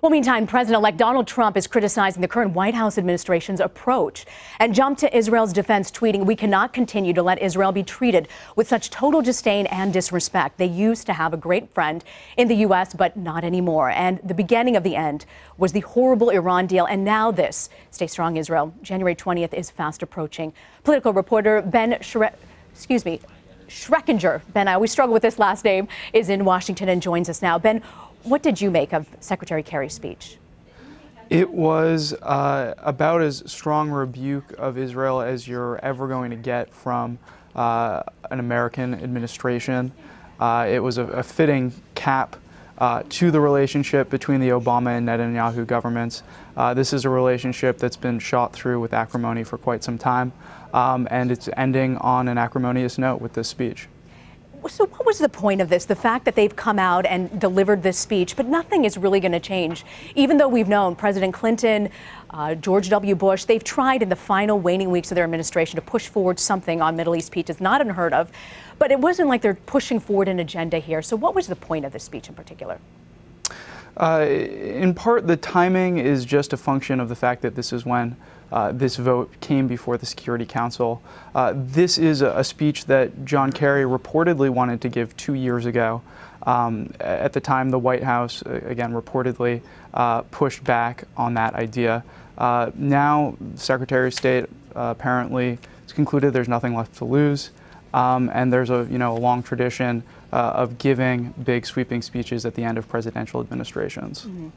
Well, meantime, President-elect Donald Trump is criticizing the current White House administration's approach and jumped to Israel's defense, tweeting, "We cannot continue to let Israel be treated with such total disdain and disrespect. They used to have a great friend in the U.S., but not anymore. And the beginning of the end was the horrible Iran deal. And now this. Stay strong, Israel. January 20th is fast approaching." Political reporter Ben Schreckinger, Ben, I always struggle with this last name, is in Washington and joins us now. Ben, what did you make of Secretary Kerry's speech? It was about as strong a rebuke of Israel as you're ever going to get from an American administration. It was a fitting cap to the relationship between the Obama and Netanyahu governments. This is a relationship that's been shot through with acrimony for quite some time, and it's ending on an acrimonious note with this speech. So what was the point of this? The fact that they've come out and delivered this speech, but nothing is really going to change. Even though we've known President Clinton, George W. Bush, they've tried in the final waning weeks of their administration to push forward something on Middle East peace. It's not unheard of, but it wasn't like they're pushing forward an agenda here. So what was the point of this speech in particular? In part, the timing is just a function of the fact that this is when this vote came before the Security Council. This is a speech that John Kerry reportedly wanted to give 2 years ago. At the time, the White House, again, reportedly pushed back on that idea. Now, Secretary of State apparently has concluded there's nothing left to lose. And there's a long tradition of giving big sweeping speeches at the end of presidential administrations. Mm-hmm.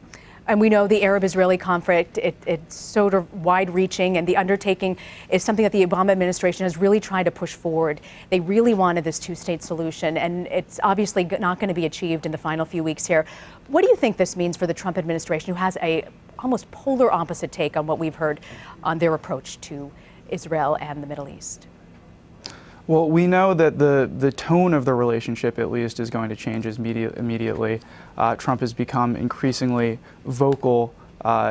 And we know the Arab-Israeli conflict, it's sort of wide-reaching, and the undertaking is something that the Obama administration has really tried to push forward. They really wanted this two-state solution, and it's obviously not going to be achieved in the final few weeks here. What do you think this means for the Trump administration, who has a almost polar opposite take on what we've heard on their approach to Israel and the Middle East? Well, we know that the tone of the relationship, at least, is going to change immediately. Trump has become increasingly vocal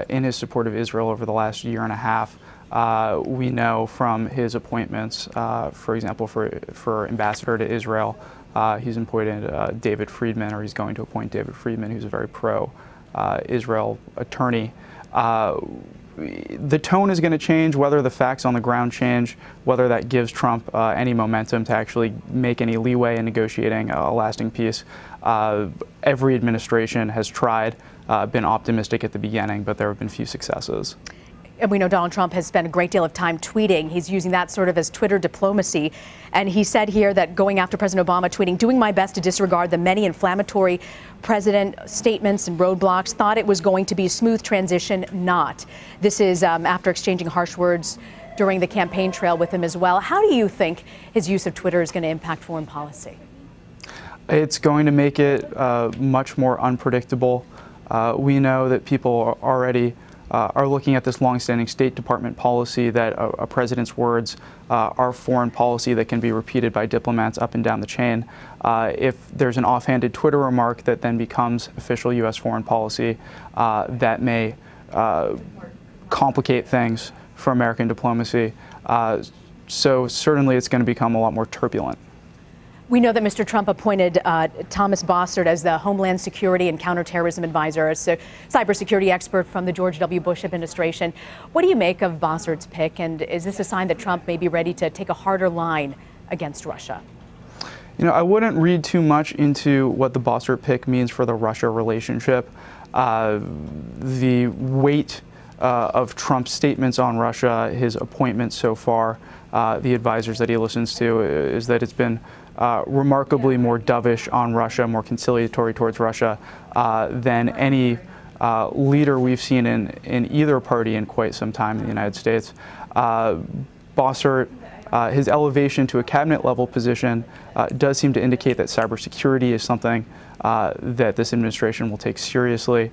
in his support of Israel over the last year and a half. We know from his appointments, for example, for ambassador to Israel, he's appointed David Friedman, or he's going to appoint David Friedman, who's a very pro-Israel attorney. The tone is going to change, whether the facts on the ground change, whether that gives Trump any momentum to actually make any leeway in negotiating a lasting peace. Every administration has tried, been optimistic at the beginning, but there have been few successes. And we know Donald Trump has spent a great deal of time tweeting. He's using that sort of as Twitter diplomacy. And he said here that going after President Obama, tweeting, "Doing my best to disregard the many inflammatory president statements and roadblocks, thought it was going to be a smooth transition, not." This is after exchanging harsh words during the campaign trail with him as well. How do you think his use of Twitter is going to impact foreign policy? It's going to make it much more unpredictable. We know that people already are looking at this longstanding State Department policy that a president's words are foreign policy that can be repeated by diplomats up and down the chain. If there's an offhanded Twitter remark that then becomes official U.S. foreign policy, that may complicate things for American diplomacy. So certainly it's going to become a lot more turbulent. We know that Mr. Trump appointed Thomas Bossert as the Homeland Security and Counterterrorism Advisor, as a cybersecurity expert from the George W. Bush administration. What do you make of Bossert's pick, and is this a sign that Trump may be ready to take a harder line against Russia? I wouldn't read too much into what the Bossert pick means for the Russia relationship. The weight of Trump's statements on Russia, his appointments so far, the advisors that he listens to, is that it's been remarkably more dovish on Russia, more conciliatory towards Russia than any leader we've seen in either party in quite some time in the United States. Bossert, his elevation to a cabinet-level position does seem to indicate that cybersecurity is something that this administration will take seriously.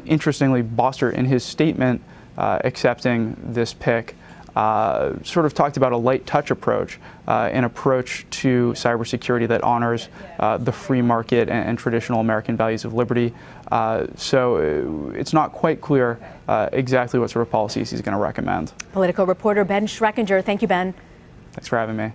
Interestingly, Bossert, in his statement accepting this pick, sort of talked about a light touch approach, an approach to cybersecurity that honors the free market and traditional American values of liberty. So it's not quite clear exactly what sort of policies he's going to recommend. Politico reporter Ben Schreckinger. Thank you, Ben. Thanks for having me.